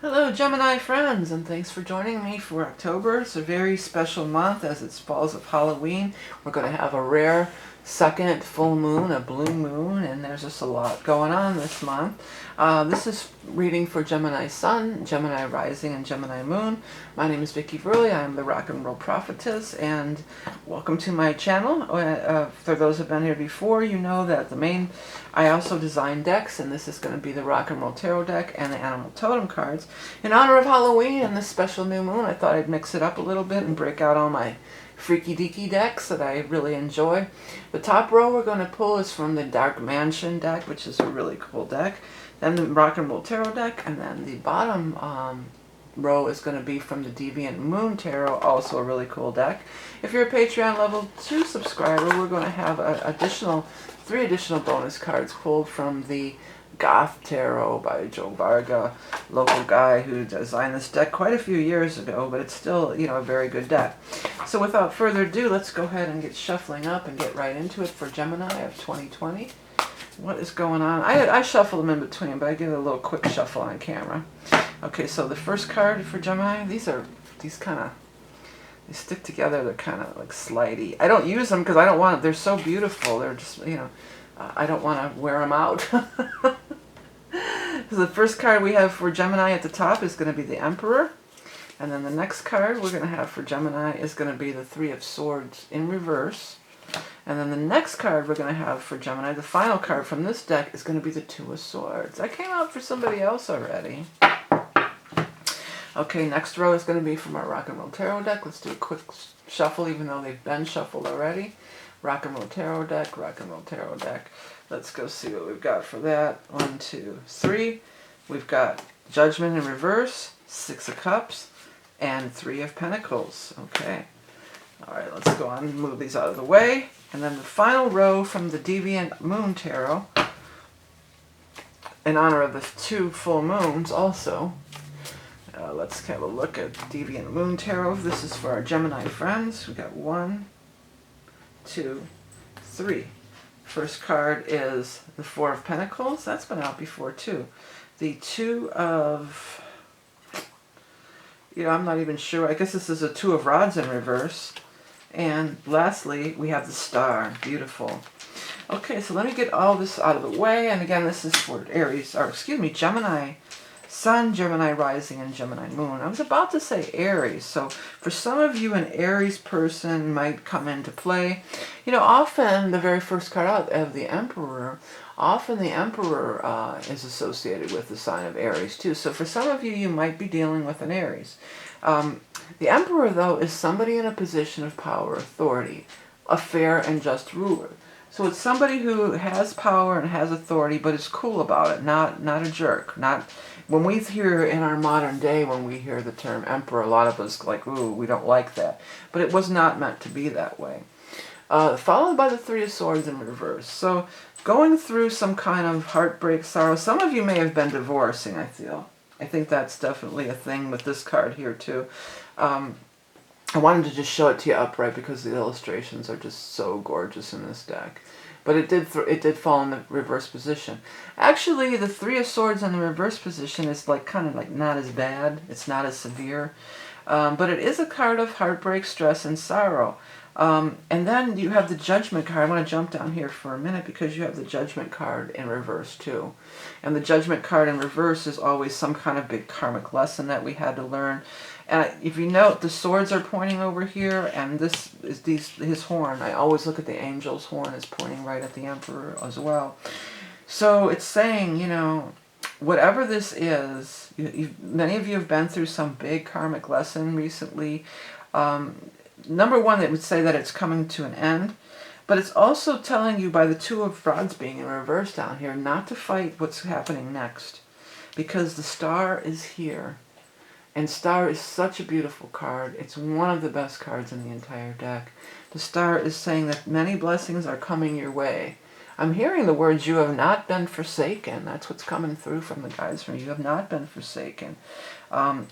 Hello Gemini friends, and thanks for joining me for October. It's a very special month as it falls of Halloween. We're going to have a rare second full moon, a blue moon, and there's just a lot going on this month. This is reading for Gemini Sun, Gemini Rising, and Gemini Moon. My name is Vickieverlie. I am the Rock and Roll Prophetess, and welcome to my channel. For those who have been here before, you know that I also design decks, and this is going to be the Rock and Roll Tarot deck and the Animal Totem cards. In honor of Halloween and this special new moon, I thought I'd mix it up a little bit and break out all my freaky deaky decks that I really enjoy. The top row we're going to pull is from the Dark Mansion deck, which is a really cool deck. Then the Rock and Roll Tarot deck, and then the bottom row is going to be from the Deviant Moon Tarot, also a really cool deck. If you're a Patreon level 2 subscriber, we're going to have three additional bonus cards pulled from the Goth Tarot by Joe Varga, local guy who designed this deck quite a few years ago, but it's still, a very good deck. So without further ado, let's go ahead and get shuffling up and get right into it for Gemini of 2020. What is going on? I shuffle them in between, but I give it a little quick shuffle on camera. Okay, so the first card for Gemini, they stick together, they're kind of like slidey. I don't use them because I don't want, they're so beautiful, they're just, I don't want to wear them out. So the first card we have for Gemini at the top is going to be the Emperor. And then the next card we're going to have for Gemini is going to be the Three of Swords in reverse. And then the next card we're going to have for Gemini, the final card from this deck, is going to be the Two of Swords. That came out for somebody else already. Okay, next row is going to be from our Rock and Roll Tarot deck. Let's do a quick shuffle, even though they've been shuffled already. Rock and Roll Tarot deck, Rock and Roll Tarot deck. Let's go see what we've got for that. 1, 2, 3. We've got Judgment in reverse, Six of Cups, and Three of Pentacles. Okay. All right, let's go on and move these out of the way. And then the final row from the Deviant Moon Tarot, in honor of the 2 full moons also. Let's have a look at Deviant Moon Tarot. This is for our Gemini friends. We got 1, 2, 3. First card is the Four of Pentacles. That's been out before too. The Two of, I'm not even sure. I guess this is a Two of Rods in reverse. And lastly, we have the Star. Beautiful. Okay, so let me get all this out of the way. And again, this is for Gemini Sun, Gemini Rising, and Gemini Moon. I was about to say Aries. So for some of you, an Aries person might come into play. Often the very first card out of the Emperor, is associated with the sign of Aries too. So for some of you, you might be dealing with an Aries. The Emperor, though, is somebody in a position of power, authority, a fair and just ruler. So it's somebody who has power and has authority, but is cool about it, not a jerk. When we hear in our modern day, when we hear the term Emperor, a lot of us like, ooh, we don't like that. But it was not meant to be that way. Followed by the Three of Swords in reverse. So going through some kind of heartbreak, sorrow. Some of you may have been divorcing, I feel. I think that's definitely a thing with this card here too. I wanted to just show it to you upright because the illustrations are just so gorgeous in this deck. But it did fall in the reverse position. Actually, the Three of Swords in the reverse position is kind of not as bad. It's not as severe. But it is a card of heartbreak, stress, and sorrow. And then you have the Judgment card. I want to jump down here for a minute because you have the Judgment card in reverse too. And the Judgment card in reverse is always some kind of big karmic lesson that we had to learn. And if you note, the swords are pointing over here, and this is his horn. I always look at the angel's horn as pointing right at the Emperor as well. So it's saying, whatever this is, many of you have been through some big karmic lesson recently. Number one, it would say that it's coming to an end. But it's also telling you by the Two of Rods being in reverse down here not to fight what's happening next. Because the Star is here. And Star is such a beautiful card. It's one of the best cards in the entire deck. The Star is saying that many blessings are coming your way. I'm hearing the words, you have not been forsaken. That's what's coming through from the guys from you. You have not been forsaken.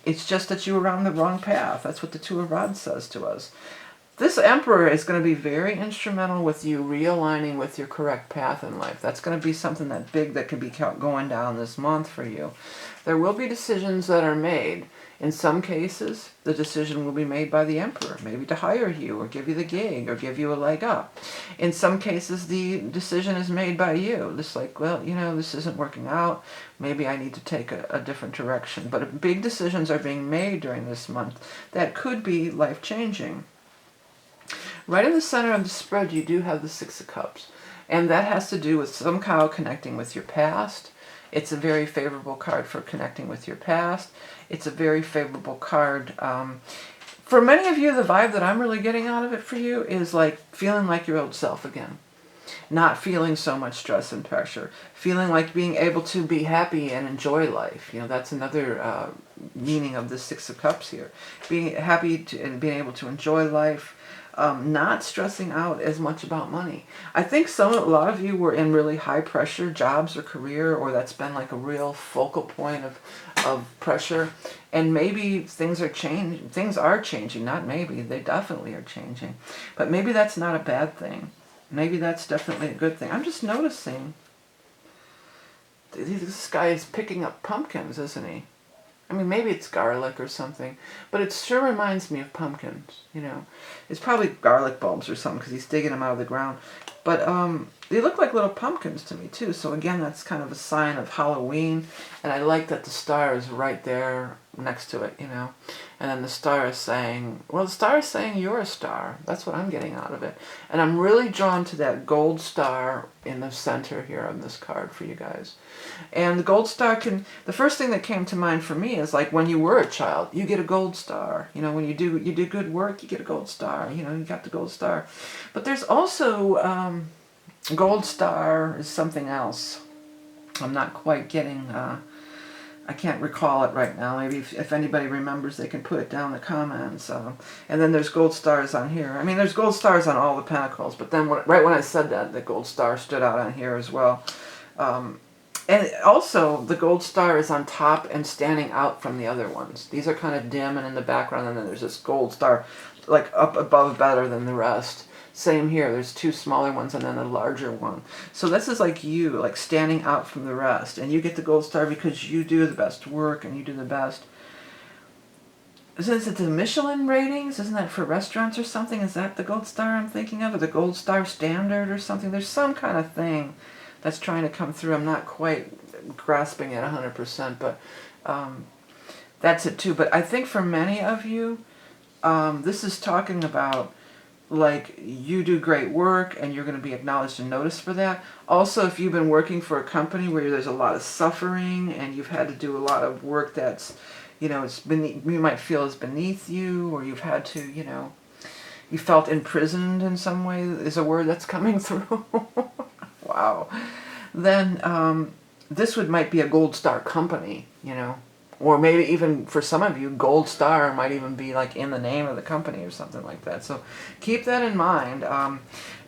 It's just that you were on the wrong path. That's what the Two of Rods says to us. This Emperor is going to be very instrumental with you realigning with your correct path in life. That's going to be something that big that could be going down this month for you. There will be decisions that are made. In some cases, the decision will be made by the Emperor, maybe to hire you or give you the gig or give you a leg up. In some cases, the decision is made by you. It's like, well, you know, this isn't working out. Maybe I need to take a different direction. But big decisions are being made during this month that could be life-changing. Right in the center of the spread, you do have the Six of Cups. And that has to do with somehow connecting with your past. It's a very favorable card for connecting with your past. It's a very favorable card. For many of you, the vibe that I'm really getting out of it for you is like feeling like your old self again. Not feeling so much stress and pressure. Feeling like being able to be happy and enjoy life. You know, that's another meaning of the Six of Cups here. Being happy and being able to enjoy life. Not stressing out as much about money. I think a lot of you were in really high pressure jobs or career, or that's been like a real focal point of pressure. And maybe things are changing. Things are changing. Not maybe. They definitely are changing. But maybe that's not a bad thing. Maybe that's definitely a good thing. I'm just noticing this guy is picking up pumpkins, isn't he? I mean, maybe it's garlic or something, but it sure reminds me of pumpkins, you know. It's probably garlic bulbs or something because he's digging them out of the ground. But they look like little pumpkins to me, too. So, again, that's kind of a sign of Halloween. And I like that the star is right there next to it, you know. And then the star is saying, well, the star is saying you're a star. That's what I'm getting out of it. And I'm really drawn to that gold star in the center here on this card for you guys. And the gold star the first thing that came to mind for me is like when you were a child, you get a gold star. You know, when you do good work, you get a gold star. You know, you got the gold star. But there's also gold star is something else. I'm not quite getting, I can't recall it right now. Maybe if anybody remembers, they can put it down in the comments. And then there's gold stars on here. I mean, there's gold stars on all the pentacles, but then right when I said that, the gold star stood out on here as well. And also, the gold star is on top and standing out from the other ones. These are kind of dim and in the background, and then there's this gold star, like up above better than the rest. Same here, there's two smaller ones and then a larger one. So this is like you, like standing out from the rest. And you get the gold star because you do the best work and you do the best. Is it the Michelin ratings? Isn't that for restaurants or something? Is that the gold star I'm thinking of? Or the gold star standard or something? There's some kind of thing that's trying to come through. I'm not quite grasping it 100%, but that's it too. But I think for many of you, this is talking about like you do great work and you're going to be acknowledged and noticed for that. Also, if you've been working for a company where there's a lot of suffering and you've had to do a lot of work that's, you know, it's beneath, you might feel is beneath you, or you've had to, you know, you felt imprisoned in some way is a word that's coming through. Wow. Then this might be a gold star company, you know, or maybe even for some of you, gold star might even be like in the name of the company or something like that. So keep that in mind.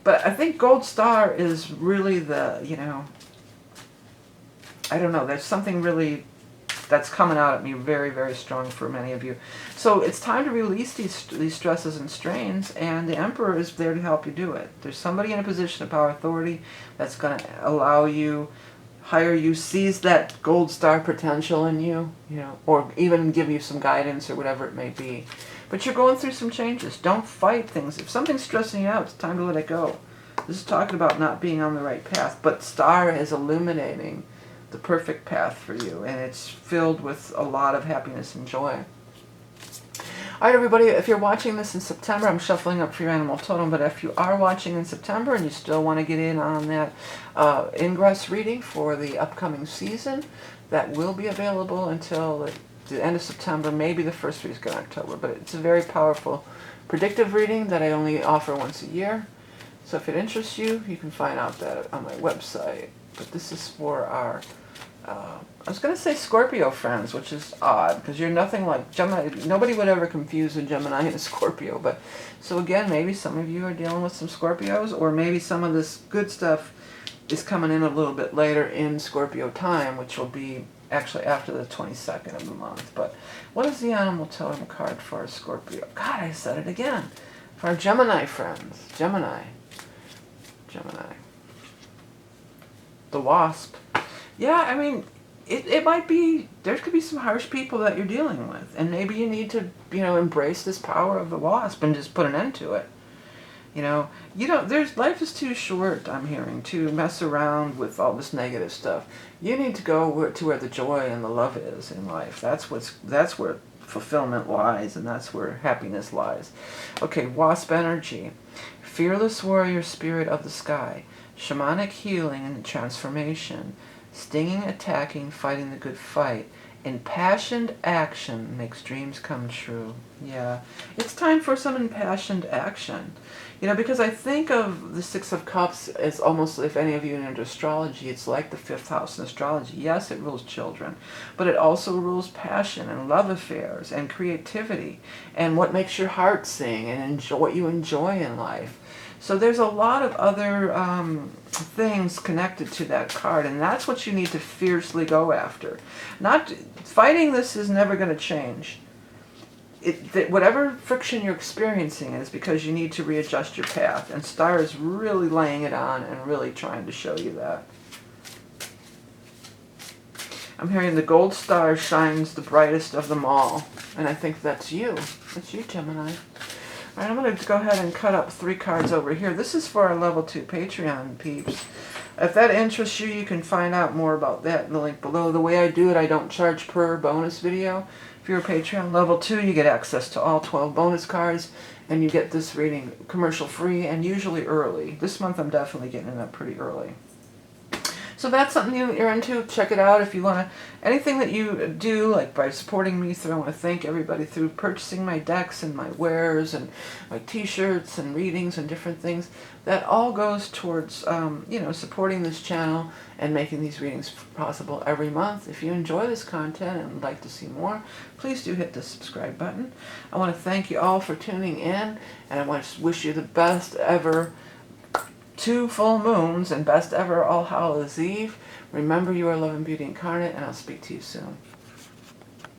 But I think gold star is really the, you know, I don't know, there's something really that's coming out at me very, very strong for many of you. So it's time to release these stresses and strains, and the Emperor is there to help you do it. There's somebody in a position of power authority that's going to allow you, hire you, seize that gold star potential in you, you know, or even give you some guidance or whatever it may be. But you're going through some changes. Don't fight things. If something's stressing you out, it's time to let it go. This is talking about not being on the right path, but star is illuminating the perfect path for you, and it's filled with a lot of happiness and joy. All right, everybody, if you're watching this in September, I'm shuffling up for your animal totem, but if you are watching in September and you still want to get in on that ingress reading for the upcoming season, that will be available until the end of September, maybe the first week of October, but it's a very powerful predictive reading that I only offer once a year. So if it interests you, you can find out that on my website. But this is for our I was going to say Scorpio friends, which is odd, because you're nothing like Gemini. Nobody would ever confuse a Gemini and a Scorpio. But so again, maybe some of you are dealing with some Scorpios, or maybe some of this good stuff is coming in a little bit later in Scorpio time, which will be actually after the 22nd of the month. But what is the animal totem card for a Scorpio? God, I said it again. Our Gemini friends. Gemini. The Wasp. Yeah, I mean, it might be, there could be some harsh people that you're dealing with. And maybe you need to, embrace this power of the Wasp and just put an end to it. Life is too short, I'm hearing, to mess around with all this negative stuff. You need to go to where the joy and the love is in life. That's where fulfillment lies, and that's where happiness lies. Okay, Wasp energy. Fearless warrior spirit of the sky. Shamanic healing and transformation. Stinging, attacking, fighting the good fight. Impassioned action makes dreams come true. Yeah, it's time for some impassioned action. Because I think of the Six of Cups as almost, if any of you are into astrology, it's like the fifth house in astrology. Yes, it rules children, but it also rules passion and love affairs and creativity and what makes your heart sing and what you enjoy in life. So there's a lot of other things connected to that card, and that's what you need to fiercely go after. Not fighting this is never going to change. Whatever friction you're experiencing is because you need to readjust your path, and Star is really laying it on and really trying to show you that. I'm hearing the gold star shines the brightest of them all, and I think that's you. That's you, Gemini. All right, I'm going to go ahead and cut up 3 cards over here. This is for our level 2 Patreon peeps. If that interests you, you can find out more about that in the link below. The way I do it, I don't charge per bonus video. If you're a Patreon level 2, you get access to all 12 bonus cards, and you get this reading commercial free and usually early. This month I'm definitely getting it up pretty early. So that's something you're into. Check it out if you want to. Anything that you do, like by supporting me through, I want to thank everybody through purchasing my decks and my wares and my t-shirts and readings and different things. That all goes towards, supporting this channel and making these readings possible every month. If you enjoy this content and would like to see more, please do hit the subscribe button. I want to thank you all for tuning in, and I want to wish you the best ever 2 full moons and best ever All Hallows Eve. Remember, you are love and beauty incarnate, and I'll speak to you soon.